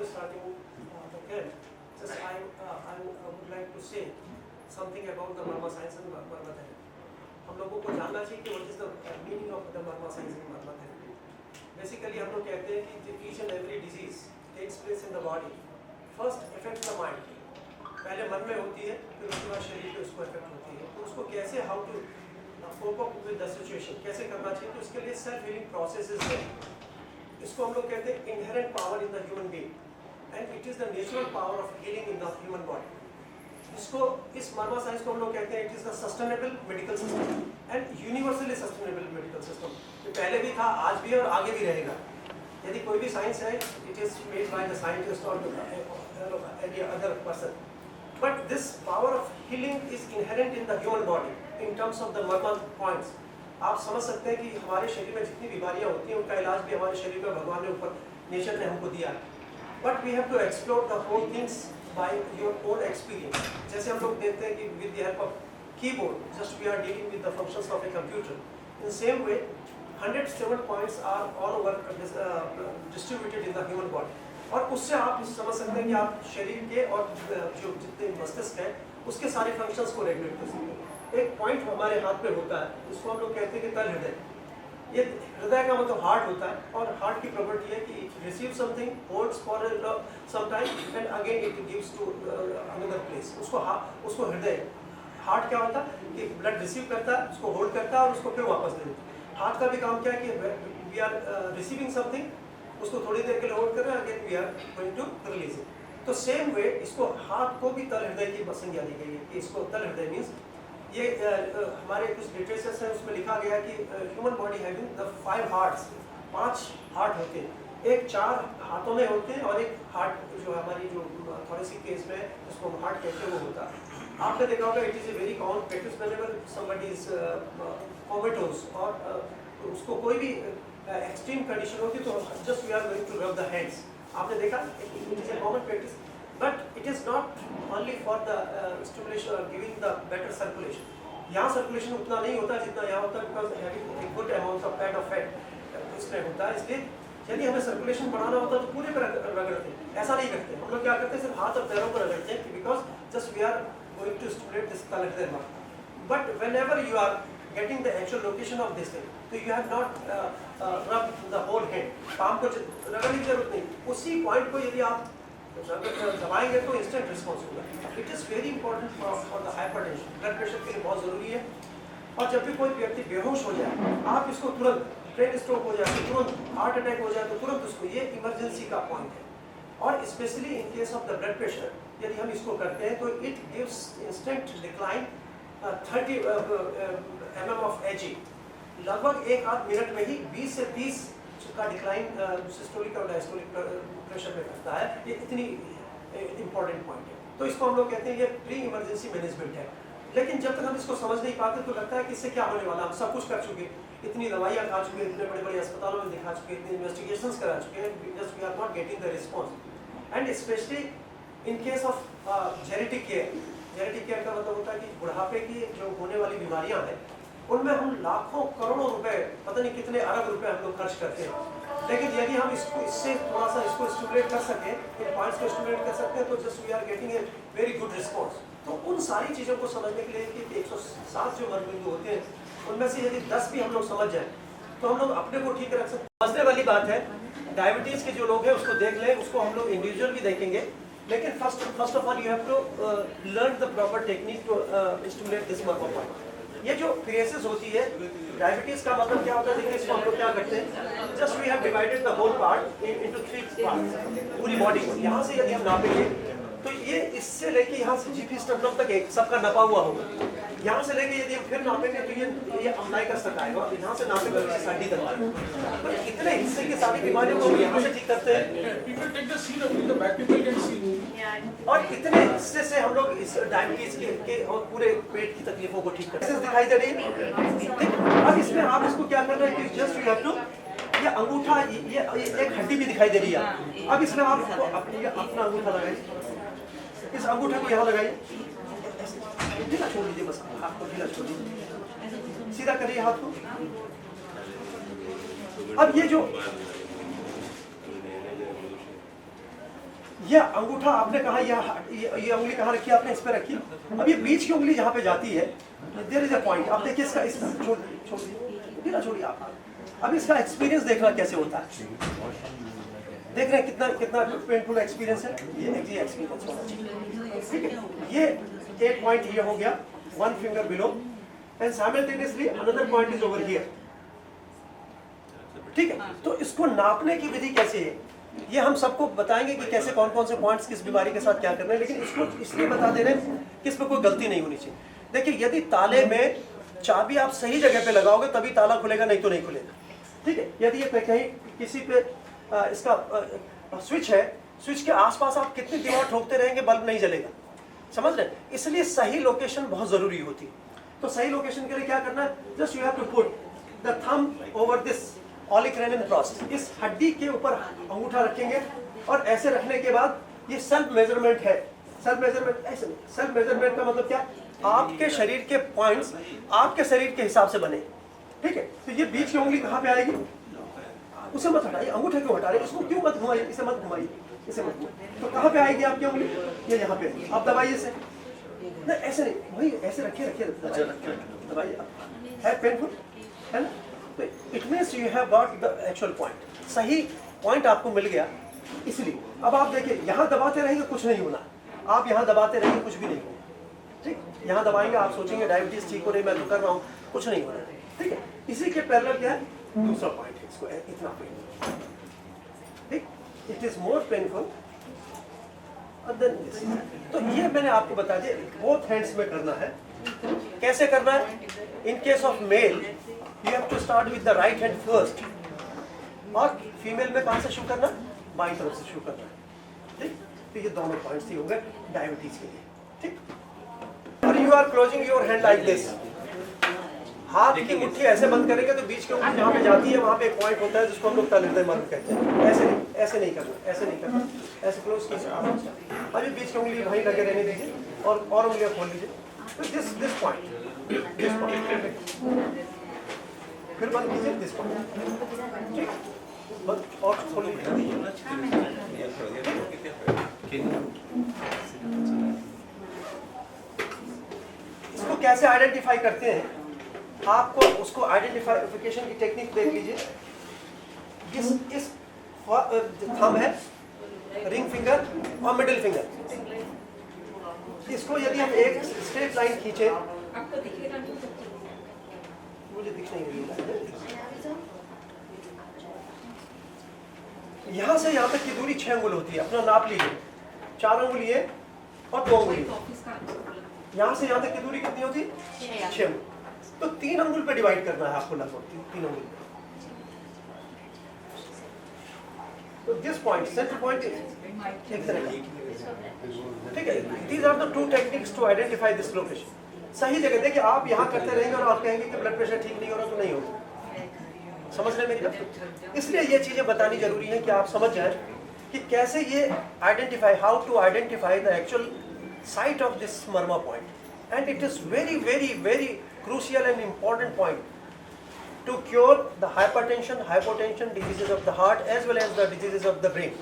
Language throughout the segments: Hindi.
starting again, just I would like to say something about the Marma science and Marma therapy. हम लोगों को जानना चाहिए कि what is the meaning of the Marma science and Marma therapy. Basically हम लोग कहते हैं कि each and every disease takes place in the body. First affects the mind. पहले मन में होती है, फिर उसके बाद शरीर पे उसको इफेक्ट होती है. तो उसको कैसे how to cope up with the situation कैसे करना चाहिए, तो इसके लिए सेल्फ हीलिंग प्रोसेसेस है. इसको हम लोग कहते हैं inherent power in the human being and it is the natural power of healing in the human body. इसको इस मर्मा साइंस को हम लोग कहते हैं it is the sustainable medical system and universally sustainable medical system. ये पहले भी था, आज भी और आगे भी रहेगा. यदि कोई भी साइंस है, it is made by the scientist और any other person. But this power of healing is inherent in the human body in terms of the Marma points. आप समझ सकते हैं कि हमारे शरीर में जितनी बीमारियां होती हैं उनका इलाज भी हमारे शरीर में भगवान ने ऊपर नेचर ने हमको दिया. But we have to explore the whole things by your own experience. जैसे हम लोग देखते हैं कि with the help of keyboard, just we are dealing with the functions of a computer. In the same way, 107 points are all over distributed in the human body. और उससे आप समझ सकते हैं कि आप शरीर के और जो जितने मस्तिष्क है उसके सारे फंक्शंस को रेगुलेट कर सकते हैं. एक पॉइंट हमारे हाथ पे होता है, इसको हम लोग कहते हैं कि तल हृदय. ये हृदय का मतलब हार्ट होता है और हार्ट की प्रॉपर्टी है कि it receive something, holds for some time and again it gives to another place. उसको हृदय, हार्ट क्या होता है कि ब्लड रिसीव करता है, उसको होल्ड करता है और उसको फिर वापस दे देता है. हार्ट का भी काम क्या है कि वी आर रिसीविंग समथिंग, उसको थोड़ी देर के लिए होल्ड कर रहे हैं, again we are going to release it. तो सेम वे इसको हार्ट को भी तल हृदय की संज्ञा दी गई है कि इसको तल हृदय मीन्स ये हमारे कुछ लिटरेचर्स हैं उसमें लिखा गया कि human body having the 5 hearts, 5 heart होते हैं. एक 4 हाथों में होते हैं और एक हार्ट जो हमारी जो थोरेसिक केस में उसको हार्ट कहते हैं वो होता है. आपने देखा होगा it is a very common practice whenever somebody is comatose और उसको कोई भी एक्सट्रीम कंडीशन होती तो just we are going to rub the hands. आपने देखा it is a common practice, but it is not only for the stimulation और गिविंग द बेटर सर्कुलेशन. यहाँ सर्कुलेशन उतना नहीं होता जितना यहाँ होता है, because having a good amount of fat इसमें होता है. इसलिए यदि हमें सर्कुलेशन बढ़ाना होता तो पूरे पर रगड़ते हैं, ऐसा नहीं करते. हम लोग क्या करते हैं, सिर्फ हाथ और पैरों पर रगड़ते हैं because just we are going to stimulate this तल हृदय मार्ग. But whenever you are getting the actual location of this thing, so you have not rubbed the whole head. Palm को रगड़ने की जरूरत नहीं, उसी पॉइंट को यदि आप दबाएंगे तो इंस्टेंट रिस्पॉन्स होगा. It is very important for the hypertension, blood pressure के लिए बहुत ज़रूरी है. और जब भी कोई व्यक्ति बेहोश हो जाए, आप इसको तुरंत, ब्रेन स्ट्रोक हो जाए तो तुरंत, हार्ट अटैक हो जाए तो तुरंत उसको, ये इमरजेंसी का पॉइंट है. और specially in case of the blood pressure यदि हम इसको करते हैं तो it gives instant decline 30 mm of Hg. लगभग 1-8 मिनट में ही 20 से 30 का डिक्लाइन सिस्टोलिक और डायस्टोलिक प्रेशर में करता है. ये इतनी इंपॉर्टेंट पॉइंट है. तो इसको हम लोग कहते हैं ये प्री इमरजेंसी मैनेजमेंट है. लेकिन जब तक हम इसको समझ नहीं पाते तो लगता है कि इससे क्या होने वाला. हम सब कुछ कर चुके, इतनी दवाइयाँ खा चुके, इतने बड़े बड़े अस्पतालों में दिखा चुके, इतने इन्वेस्टिगेशंस करा चुके हैं, just we are not getting the response. And specially in case of genetic care. Genetic care का मतलब होता है कि बुढ़ापे की जो होने वाली बीमारियां हैं उनमें हम लाखों करोड़ों रुपए, पता नहीं कितने अरब रुपए हम लोग खर्च करते हैं. लेकिन यदि हम इससे थोड़ा सा इसको स्टिमुलेट कर सकें, इन पॉइंट्स को स्टिमुलेट कर सकते हैं तो just we are getting a very good response. तो उन सारी चीज़ों को समझने के लिए कि 107 जो मर्मबिंदु होते हैं उनमें से यदि 10 भी हम लोग समझ जाएं तो हम लोग अपने को ठीक रख सकते हैं. समझने वाली बात है, डायबिटीज़ के जो लोग हैं उसको देख लें, उसको हम लोग इंडिविजुअल भी देखेंगे. लेकिन first of all you have to learn the proper technique to stimulate this marma point. ये जो फेजेस होती है, डायबिटीज का मतलब क्या होता है, देखिए इसको हम लोग क्या करते हैं, just we have divided the whole part into 3 parts. पूरी बॉडी को यहाँ से यदि हम नापेंगे तो ये इससे लेके यहाँ से जीपी स्टर्नम तक एक सबका नपा हुआ होगा. यहाँ से लेके यदि हम फिर नापेंगे तो ये अम्लाइकस तक आएगा और यहाँ से नापेंगे तो हड्डी तक आएगा. तो इतने हिस्से की सारी बीमारियों को हम यहाँ से ठीक करते हैं. और इतने हिस्से से हम लोग इस डायबिटीज के और पूरे पेट की तकलीफों को ठीक करते हैं. दिखाई दे रही है. अब इसमें आप इसको क्या कर रहे हैं कि जस्ट यू हैव टू, ये अंगूठा, ये एक हड्डी भी दिखाई दे रही है. अब इसमें आप अपना अंगूठा लगाइए, इस अंगूठे को यहाँ लगाइए, ढीला छोड़ दीजिए, बस हाथ को ढीला छोड़ दीजिए, सीधा करिए हाथ को. अब ये जो ये अंगूठा आपने कहा ये उंगली कहाँ रखी है आपने? इस पे रखी। अब ये बीच की उंगली जहाँ पे जाती है, देयर इज अ पॉइंट। आप देखिए इसका छोड़िए आप। अब इसका एक्सपीरियंस देखना कैसे होता है। देख रहे हैं कितना पेनफुल एक्सपीरियंस है। ये एक्सपीरियंस होना चाहिए, ठीक है। ये एक पॉइंट ये हो गया, 1 finger below, and simultaneously another point is over here, ठीक है। तो इसको नापने की विधि कैसे है, ये हम सबको बताएंगे कि कैसे कौन कौन से पॉइंट्स किस बीमारी के साथ क्या करना है, लेकिन इसको इसलिए बता दे रहे हैं कि इसमें कोई गलती नहीं होनी चाहिए। देखिए, यदि ताले में चाबी आप सही जगह पे लगाओगे तभी ताला खुलेगा, नहीं तो नहीं खुलेगा, ठीक है। यदि ये कहीं किसी पे इसका स्विच है, स्विच के आसपास आप कितनी दीवार ठोकते रहेंगे, बल्ब नहीं जलेगा, समझ रहे हैं। इसलिए सही लोकेशन बहुत जरूरी होती है। तो सही लोकेशन के लिए क्या करना है, just you have to put the thumb over this olecranon process. इस हड्डी के ऊपर अंगूठा रखेंगे और ऐसे रखने के बाद ये सेल्फ मेजरमेंट है। सेल्फ मेजरमेंट ऐसे नहीं, सेल्फ मेजरमेंट का मतलब क्या, आपके शरीर के पॉइंट्स आपके शरीर के हिसाब से बने, ठीक है। तो ये बीच की उंगली कहाँ पे आएगी, उसे मत हटाइए, अंगूठे क्यों हटा रहे, इसको क्यों मत घुमाइए, इसे मत घुमाइए, इसे मत घुमाइए। तो कहाँ पे आएगी आपकी उंगली, ये यहाँ पे। आप दबाइए इसे, नहीं ऐसे नहीं, वही ऐसे रखिए दबाइए। है पेनफुल है ना, तो it means you have got the actual point, सही पॉइंट आपको मिल गया। इसलिए अब आप देखिए, यहाँ दबाते रहेंगे कुछ नहीं होना, आप यहाँ दबाते रहेंगे कुछ भी नहीं होगा, ठीक। यहाँ दबाएंगे आप सोचेंगे डायबिटीज ठीक हो रही, मैं तो कर रहा हूँ, कुछ नहीं हो रहा है, ठीक है। इसी के पैरेलल क्या है, दूसरा पॉइंट है, इसको इतना पेन, ठीक, it is more painful than this. तो ये मैंने आपको बता दिया, बोथ हैंड्स में करना है। कैसे करना है, in case of male you have to start with the right hand first, और फीमेल में कहाँ से शुरू करना, बाईं तरफ से शुरू करना है, ठीक। तो ये दोनों पॉइंट्स ही हो गए डायबिटीज के लिए, ठीक। और you are closing your hand like this, हाथ की मुट्ठी ऐसे बंद करेंगे तो बीच की उंगली जहाँ पे जाती है वहाँ पे एक पॉइंट होता है जिसको हम लोग तलिंदे मर्द कहते हैं। ऐसे नहीं करना, ऐसे नहीं करना, ऐसे क्लोज कीजिए, अभी बीच की उंगली वहीं लगे रहने दीजिए और उंगलियाँ खोल लीजिए। तो दिस पॉइंट, फिर बंद कीजिए दिस पॉइंट, ठीक, बंद और खोल लीजिए। इसको कैसे आइडेंटिफाई करते हैं, आपको उसको आइडेंटिफिकेशन की टेक्निक देख लीजिए। इस थंब है, रिंग फिंगर और मिडिल फिंगर, इसको यदि हम एक स्ट्रेट लाइन खींचे, मुझे दिख नहीं रही है, यहाँ से यहाँ तक की दूरी 6 अंगुल होती है, अपना नाप लीजिए, 4 अंगुल ये और 2 अंगुल, यहाँ से यहाँ तक की दूरी कितनी होती है, 6 अंगुल। तो 3 अंगुल पे डिवाइड करना है आपको, लगभग 3 अंगुल पे। तो दिस पॉइंट, सेंटर पॉइंट एक तरह का, ठीक है। These are the 2 techniques to identify this location. सही जगह देखिए, आप यहाँ करते रहेंगे और आप कहेंगे कि ब्लड प्रेशर ठीक नहीं हो रहा, तो नहीं होगा, समझ रहे मेरी बात। इसलिए ये चीजें बतानी जरूरी है कि आप समझ जाएं कि कैसे ये identify, how to identify the actual site of this marma point, and it is very very very crucial and important point to cure the hypertension diseases of the heart as well as the diseases of the brain।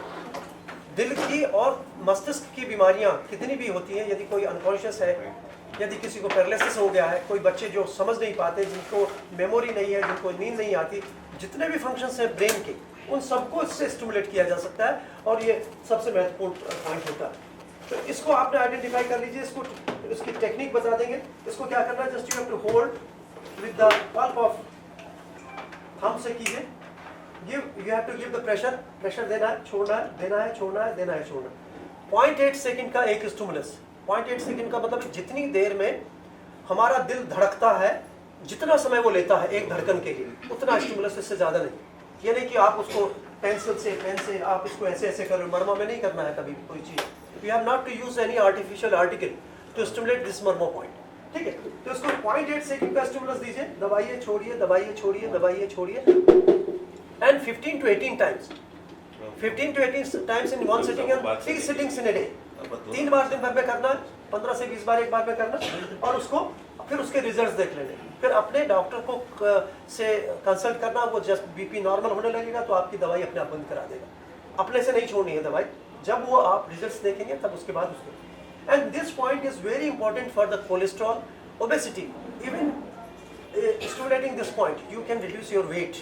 दिल की और मस्तिष्क की बीमारियां कितनी भी होती हैं, यदि कोई अनकॉन्शियस है, यदि किसी को पैरालिसिस हो गया है, कोई बच्चे जो समझ नहीं पाते, जिनको मेमोरी नहीं है, जिनको नींद नहीं आती, जितने भी फंक्शंस हैं ब्रेन के, उन सबको इससे स्टिमुलेट किया जा सकता है, और ये सबसे महत्वपूर्ण पॉइंट होता है। तो इसको आपने आइडेंटिफाई कर लीजिए, इसको इसकी टेक्निक बता देंगे। इसको क्या करना है, just you have to hold with the pulp of thumb से कीजिए, you have to give the pressure, pressure देना है, छोड़ना है, देना है, छोड़ना है, देना है, छोड़ना है। 0.8 सेकंड का एक स्टिमुलस, 0.8 सेकंड का मतलब जितनी देर में हमारा दिल धड़कता है, जितना समय वो लेता है एक धड़कन के लिए, उतना स्टिमुलस, इससे ज्यादा नहीं। ये नहीं कि आप उसको पेंसिल से, पेन से आप इसको ऐसे ऐसे करो, मर्मा में नहीं करना है कभी भी कोई चीज। You have not to use any artificial article to stimulate this murmur point, ठीक है। तो इसको 0.8 सेकंड का स्टिमुलस दीजिए, दबाइए छोड़िए, दबाइए छोड़िए, दबाइए छोड़िए, and 15 to 18 times, 15 to 18 times in one sitting and 3 sittings in a day। 3 बार दिन भर में करना है, 15 से 20 बार एक बार में करना, और उसको फिर उसके रिजल्ट्स देख लेने। फिर अपने डॉक्टर को से कंसल्ट करना, वो जस्ट बीपी नॉर्मल होने लगेगा तो आपकी दवाई अपने आप बंद करा देगा। अपने से नहीं छोड़नी है दवाई, जब वो आप रिजल्ट्स देखेंगे तब उसके बाद उसको, and this point is very important for the cholesterol, obesity, even stimulating this point you can reduce your weight.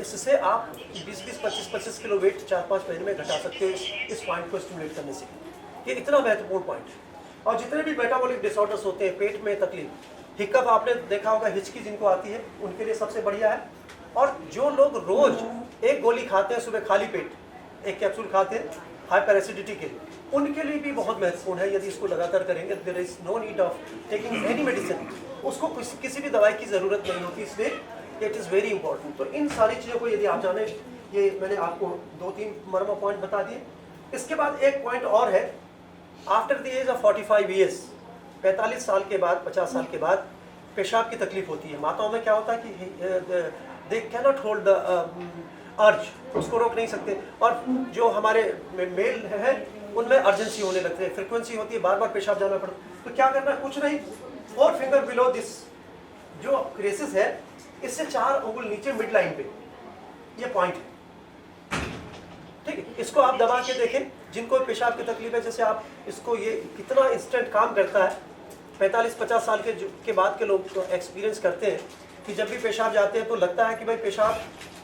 इससे आप 20-25 किलो वेट 4-5 महीने में घटा सकते हो इस पॉइंट को स्टिमुलेट करने से। ये इतना महत्वपूर्ण पॉइंट है। और जितने भी मेटाबॉलिक डिसऑर्डर्स होते हैं, पेट में तकलीफ, हिक्कप आपने देखा होगा, हिचकी जिनको आती है उनके लिए सबसे बढ़िया है। और जो लोग रोज एक गोली खाते हैं सुबह खाली पेट, एक कैप्सूल खाते हैं हाइपर एसिडिटी के लिए, उनके लिए भी बहुत महत्वपूर्ण है। यदि इसको लगातार करेंगे, there is no need of taking any medicine, उसको किसी भी दवाई की ज़रूरत नहीं होती, इसलिए इट इज़ वेरी इंपॉर्टेंट। तो इन सारी चीज़ों को यदि आप जाने, ये मैंने आपको 2-3 मर्मा पॉइंट बता दिए। इसके बाद एक पॉइंट और है, after the age of 45 years, 45 साल के बाद, 50 साल के बाद पेशाब की तकलीफ होती है। माताओं में क्या होता है कि they cannot hold the urge, उसको रोक नहीं सकते। और जो हमारे मेल है उनमें अर्जेंसी होने लगती है, फ्रिक्वेंसी होती है, बार बार पेशाब जाना पड़ता है। तो क्या करना है, कुछ नहीं, 4 फिंगर बिलो दिस जो क्रेसिस है, इससे 4 उंगल नीचे मिड लाइन पे ये पॉइंट है, ठीक है। इसको आप दबा के देखें, जिनको पेशाब की तकलीफ है, जैसे आप इसको, ये कितना इंस्टेंट काम करता है। 45-50 साल के बाद के लोग तो एक्सपीरियंस करते हैं कि जब भी पेशाब जाते हैं तो लगता है कि भाई पेशाब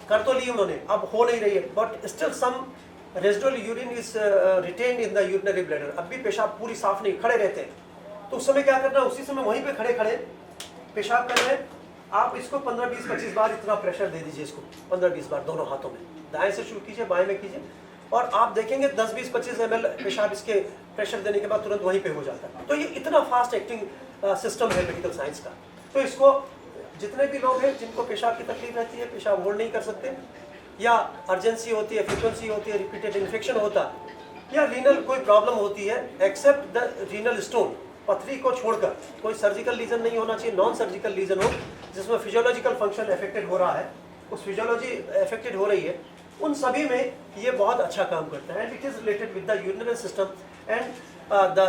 कर तो ली उन्होंने, अब हो नहीं रही है, but still some residual urine is retained in the urinary bladder, अब भी पेशाब पूरी साफ नहीं, खड़े रहते हैं। तो उस समय क्या करना है, उसी समय वहीं पे खड़े खड़े पेशाब कर रहे हैं, आप इसको 15-20-25 बार इतना प्रेशर दे दीजिए, इसको 15-20 बार दोनों हाथों में, दाएं से शुरू कीजिए, बाएं में कीजिए, और आप देखेंगे 10-20-25 ml पेशाब इसके प्रेशर देने के बाद तुरंत वहीं पे हो जाता है। तो ये इतना फास्ट एक्टिंग सिस्टम है मेडिकल साइंस का। तो इसको जितने भी लोग हैं जिनको पेशाब की तकलीफ रहती है, पेशाब होल्ड नहीं कर सकते, या अर्जेंसी होती है, फ्रिक्वेंसी होती है, रिपीटेड इन्फेक्शन होता है, या रीनल कोई प्रॉब्लम होती है, एक्सेप्ट द रीनल स्टोन, पथरी को छोड़कर कोई सर्जिकल लीजन नहीं होना चाहिए, नॉन सर्जिकल लीजन हो जिसमें फिजियोलॉजिकल फंक्शन अफेक्टेड हो रहा है, उस फिजियोलॉजी अफेक्टेड हो रही है, उन सभी में ये बहुत अच्छा काम करता है। And it is related with the urinary system and the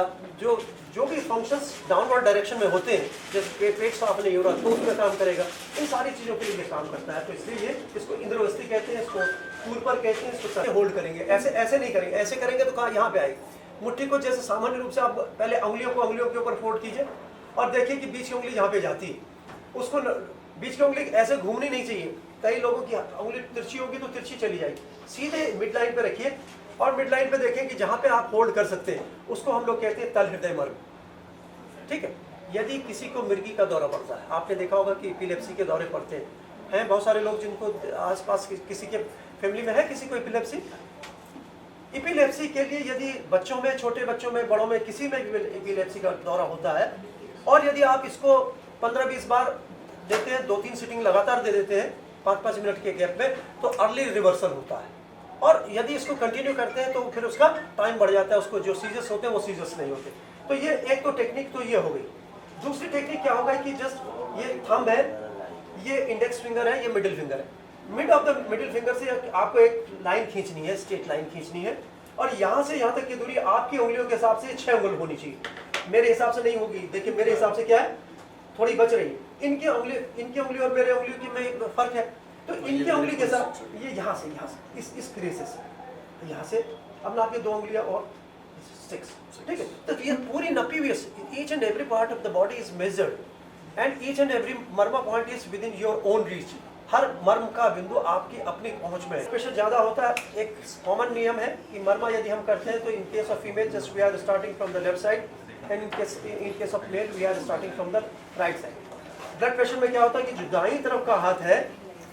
जो भी फंक्शंस डाउनवर्ड डायरेक्शन में होते हैं, जैसे पेट साफ नहीं हो रहा तो उसमें काम करेगा, इन सारी चीज़ों के लिए काम करता है। तो इसलिए इसको इंद्रवस्ती कहते हैं, इसको पूर्पर कहते हैं, इसको होल्ड करेंगे, ऐसे नहीं करेंगे, ऐसे करेंगे तो कहाँ यहाँ पे आएगी। मुट्ठी को जैसे सामान्य रूप से आप पहले उंगलियों के ऊपर फोल्ड कीजिए और देखिए कि बीच की उंगली जहाँ पे जाती है, उसको बीच की उंगली ऐसे घूमनी नहीं चाहिए। कई लोगों की उंगली तिरछी होगी तो तिरछी चली जाएगी, सीधे मिड लाइन पे रखिए और मिड लाइन पे देखें कि जहाँ पे आप होल्ड कर सकते हैं उसको हम लोग कहते हैं तल हृदय मर्ग, ठीक है। यदि किसी को मिर्गी का दौरा पड़ता है, आपने देखा होगा कि एपिलेप्सी के दौरे पड़ते हैं बहुत सारे लोग जिनको आसपास किसी के फैमिली में है किसी को एपिलेप्सी के लिए यदि बच्चों में, छोटे बच्चों में, बड़ों में, किसी में भी एपिलेप्सी का दौरा होता है और यदि आप इसको 15-20 बार देते हैं, 2-3 सिटिंग लगातार दे देते हैं 5-5 मिनट के गैप में, तो अर्ली रिवर्सल होता है। और यदि इसको कंटिन्यू करते हैं तो फिर उसका टाइम बढ़ जाता है, उसको जो सीजर्स होते हैं वो सीजर्स नहीं होते। तो ये एक तो टेक्निक तो ये हो गई। दूसरी टेक्निक क्या होगा कि जस्ट ये थंब है, ये इंडेक्स फिंगर है, ये मिडिल फिंगर है, mid of the middle finger से आपको एक लाइन खींचनी है, स्ट्रेट लाइन खींचनी है, और यहाँ से यहाँ तक की दूरी आपकी उंगलियों के हिसाब से 6 उंगल होनी चाहिए। मेरे हिसाब से नहीं होगी, देखिए मेरे हिसाब से क्या है, थोड़ी बच रही है। इनकी उंगली और मेरे उंगली की में फर्क है, तो इनकी उंगली के साथ ये यहाँ से इस क्रेसे से यहाँ से अब नापिए 2 उंगलियाँ और 6, ठीक है। तो ये पूरी नपी हुई, each and every part of the body is measured and each and every marma point is within your own reach. हर मर्म का बिंदु आपकी अपनी पहुंच में है। प्रेशर ज्यादा होता है, एक कॉमन नियम है कि मर्मा यदि हम करते हैं तो in case of female just we are starting from the left side and in case of male we are starting from the right side. Blood pressure में क्या होता है कि जो दाईं तरफ का हाथ है,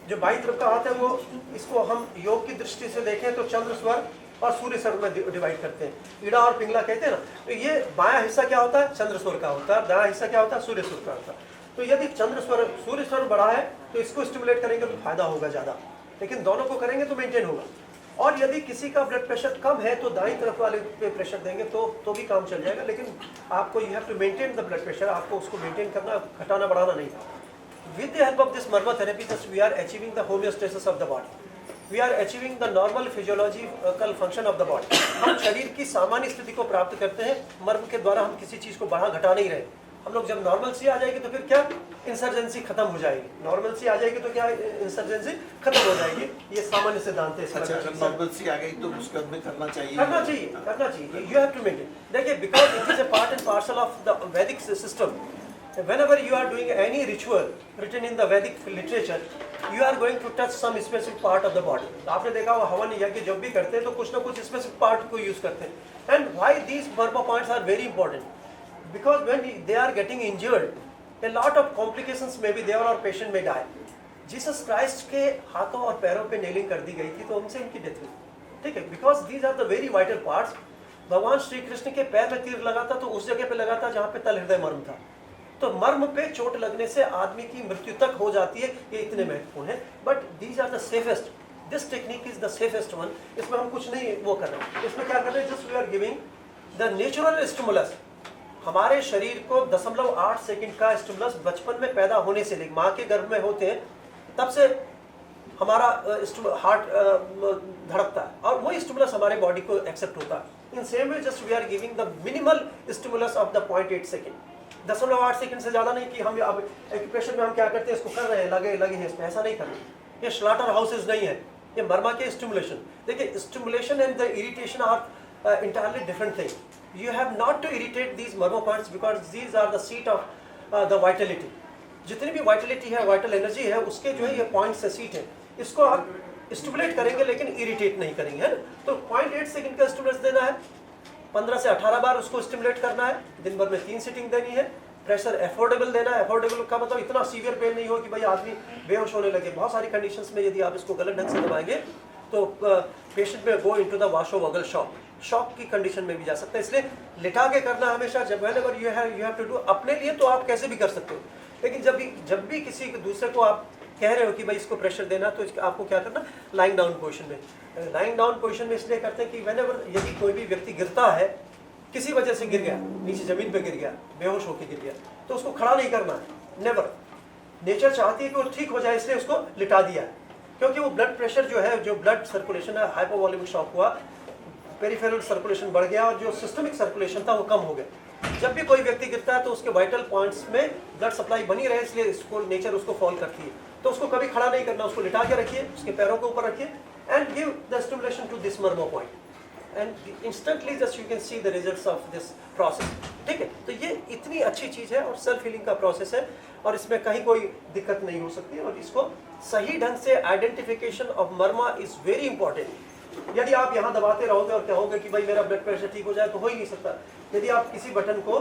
जो बाईं तरफ का हाथ है, वो इसको हम योग की दृष्टि से देखें तो चंद्र स्वर और सूर्य स्वर में डिवाइड करते हैं, ईड़ा और पिंगला कहते हैं ना। तो ये बायां हिस्सा क्या होता है, चंद्र स्वर का होता है, दायां हिस्सा क्या होता है, सूर्य स्वर का होता है। तो यदि चंद्र स्वर सूर्य स्वर बड़ा है तो इसको स्टिमुलेट करेंगे तो फायदा होगा ज़्यादा, लेकिन दोनों को करेंगे तो मेंटेन होगा। और यदि किसी का ब्लड प्रेशर कम है तो दाईं तरफ वाले पे प्रेशर देंगे तो भी काम चल जाएगा, लेकिन आपको you have to maintain the blood pressure, आपको उसको मेंटेन करना, घटाना बढ़ाना नहीं। With the help of this marma therapy just we are achieving the homeostasis of the body, we are achieving the normal physiological function of the body. हम शरीर की सामान्य स्थिति को प्राप्त करते हैं, मर्म के द्वारा हम किसी चीज़ को बढ़ा घटा नहीं रहे, हम लोग जब नॉर्मलसी आ जाएगी तो फिर क्या इंसर्जेंसी खत्म हो जाएगी, नॉर्मलसी आ जाएगी तो क्या इंसर्जेंसी खत्म हो जाएगी। ये सामान्य सिद्धांत है। अच्छा, अगर नॉर्मलसी आ गई तो उसके बाद में करना चाहिए, करना चाहिए। You have to maintain. देखिए, because it is a part and parcel of the Vedic system. Whenever you are doing any ritual written in the Vedic literature, you are going to touch some specific part of the body. आपने देखा होगा हवन यज्ञ जब भी करते हैं तो कुछ ना कुछ स्पेसिफिक पार्ट को यूज करते हैं। And why these Burma points are very important? Because when they are getting injured, a lot of complications may be there or patient may die. Jesus Christ के हाथों और पैरों पे नेलिंग कर दी गई थी तो उनसे उनकी डेथ हुई, ठीक है, because these are the very vital parts. भगवान श्री कृष्ण के पैर में तीर लगा था तो उस जगह पे लगा था जहाँ पे तल हृदय मर्म था। तो मर्म पे चोट लगने से आदमी की मृत्यु तक हो जाती है, ये इतने महत्वपूर्ण है। But these are the safest, this technique is the safest one. इसमें हम कुछ नहीं वो कर रहे हैं, इसमें क्या कर रहे हैं, just we are giving the natural stimulus. हमारे शरीर को 0.8 सेकंड का स्टिमुलस बचपन में पैदा होने से लेकर माँ के गर्भ में होते हैं तब से हमारा हार्ट धड़कता है और वही स्टिमुलस हमारे बॉडी को एक्सेप्ट होता है। In same way just we are giving the minimal stimulus of the 0.8 second. 0.8 second से ज़्यादा नहीं कि हम अब एक्यूप्रेशन में हम क्या करते हैं, इसको कर रहे हैं, लगे हैं इसमें, ऐसा नहीं करना। ये स्लॉटर हाउसेज नहीं है, ये मर्मा के स्टिमुलेशन। देखिए, stimulation and the irritation are entirely different thing. You have not to irritate these marma points because these are the seat of the vitality. जितनी भी वाइटलिटी है, वाइटल एनर्जी है, उसके जो है ये पॉइंट्स से सीट है। इसको आप स्टिमुलेट करेंगे लेकिन इरिटेट नहीं करेंगे, है ना। तो 0.8 सेकंड का स्टिमुलस देना है, 15 से 18 बार उसको स्टिमुलेट करना है, दिन भर में 3 सीटिंग देनी है। प्रेशर अफोर्डेबल देना है। अफोर्डेबल का मतलब इतना सीवियर पेन नहीं हो कि भाई आदमी बेहोश होने लगे। बहुत सारी कंडीशंस में यदि आप इसको गलत ढंग से दबाएंगे तो पेशेंट में गो इनटू द वाशोवगल शॉक की कंडीशन में भी जा सकता है। इसलिए लिटा के करना हमेशा। जब whenever you have to do, अपने लिए तो आप कैसे भी कर सकते हो, लेकिन जब भी किसी दूसरे को आप कह रहे हो कि भाई इसको प्रेशर देना, तो आपको क्या करना, लाइंग डाउन पोजीशन में। लाइंग डाउन पोजीशन में इसलिए करते हैं कि व्हेनेवर यदि कोई भी व्यक्ति गिरता है, किसी वजह से गिर गया, नीचे जमीन पे गिर गया, बेहोश होकर गिर गया, तो उसको खड़ा नहीं करना है, नेवर। नेचर चाहती है कि वो ठीक हो जाए, इसलिए उसको लिटा दिया, क्योंकि वो ब्लड प्रेशर जो है, जो ब्लड सर्कुलेशन है, हाइपोवॉलेमिक शॉक हुआ, पेरिफेरल सर्कुलेशन बढ़ गया और जो सिस्टमिक सर्कुलेशन था वो कम हो गया। जब भी कोई व्यक्ति गिरता है तो उसके वाइटल पॉइंट्स में ब्लड सप्लाई बनी रहे, इसलिए इसको नेचर उसको फॉल करती है। तो उसको कभी खड़ा नहीं करना, उसको लिटा के रखिए, उसके पैरों के ऊपर रखिए and give the stimulation to this marma point and instantly just you can see the results of this process। ठीक है, तो ये इतनी अच्छी चीज है और सेल्फ हीलिंग का प्रोसेस है और इसमें कहीं कोई दिक्कत नहीं हो सकती और इसको सही ढंग से identification of Marma is very important. यदि आप यहाँ दबाते रहोगे और कहोगे कि भाई मेरा ब्लड प्रेशर ठीक हो जाए, तो हो ही नहीं सकता। यदि आप किसी बटन को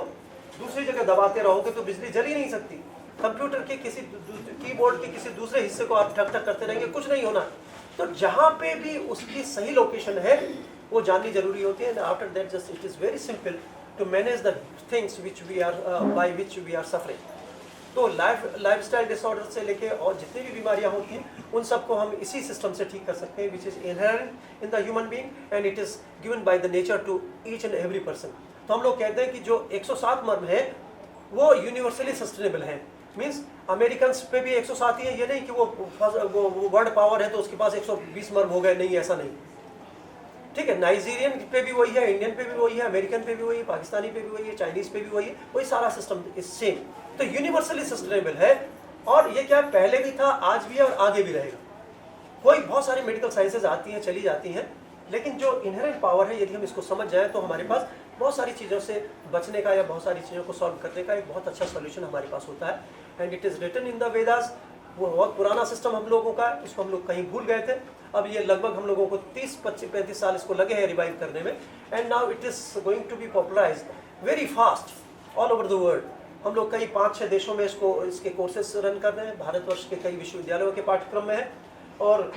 दूसरी जगह दबाते रहोगे तो बिजली जल ही नहीं सकती। कंप्यूटर के किसी कीबोर्ड के किसी दूसरे हिस्से को आप ठक ठक करते रहेंगे, कुछ नहीं होना। तो जहाँ पे भी उसकी सही लोकेशन है वो जाननी जरूरी होती है। After that just it is very simple to manage the things which we are by which we are suffering. तो लाइफस्टाइल डिसऑर्डर से लेके और जितनी भी बीमारियां होती हैं उन सबको हम इसी सिस्टम से ठीक कर सकते हैं, which is inherent in the human being and it is given by the nature to each and every person. तो हम लोग कहते हैं कि जो 107 मर्म है वो यूनिवर्सली सस्टेनेबल है। मीन्स अमेरिकन पे भी 107 ही है, ये नहीं कि वो वर्ल्ड पावर है तो उसके पास 120 मर्म हो गए, नहीं, ऐसा नहीं। ठीक है, नाइजीरियन पे भी वही है, इंडियन पे भी वही है, अमेरिकन पे भी वही है, पाकिस्तानी पे भी वही है, चाइनीज पे भी वही है, वही सारा सिस्टम इज सेम। तो यूनिवर्सली सस्टेनेबल है और ये क्या पहले भी था, आज भी है और आगे भी रहेगा। कोई बहुत सारी मेडिकल साइंसेज आती हैं, चली जाती हैं, लेकिन जो इनहेरेंट पावर है यदि हम इसको समझ जाएं तो हमारे पास बहुत सारी चीज़ों से बचने का या बहुत सारी चीज़ों को सॉल्व करने का एक बहुत अच्छा सोल्यूशन हमारे पास होता है। And it is written in the Vedas. वो बहुत पुराना सिस्टम हम लोगों का, इसको हम लोग कहीं भूल गए थे। अब ये लगभग हम लोगों को 30-35 साल इसको लगे हैं रिवाइव करने में। And now it is going to be popularised very fast all over the world. हम लोग कई 5-6 देशों में इसके कोर्सेस रन कर रहे हैं। भारतवर्ष के कई विश्वविद्यालयों के पाठ्यक्रम में है और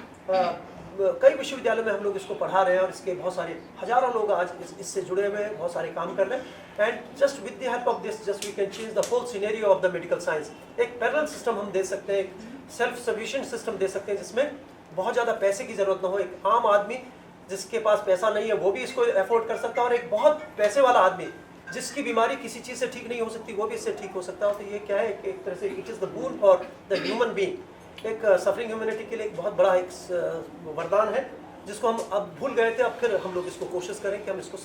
कई विश्वविद्यालयों में हम लोग इसको पढ़ा रहे हैं और इसके बहुत सारे हजारों लोग आज इससे जुड़े हुए हैं, बहुत सारे काम कर रहे हैं। And just with the help of this just we can change the whole scenario of the medical science. एक पैरेलल सिस्टम हम दे सकते हैं, एक सेल्फ सफिशिएंट सिस्टम दे सकते हैं जिसमें बहुत ज़्यादा पैसे की ज़रूरत ना हो। एक आम आदमी जिसके पास पैसा नहीं है वो भी इसको अफोर्ड कर सकता है और एक बहुत पैसे वाला आदमी जिसकी बीमारी किसी चीज़ से ठीक नहीं हो सकती वो भी इससे ठीक हो सकता है। तो ये क्या है, एक तरह से it is the boon for the human being. एक सफरिंग ह्यूमैनिटी के लिए एक बहुत बड़ा एक वरदान है जिसको हम अब भूल गए थे। अब फिर हम लोग इसको कोशिश करें कि हम इसको समझ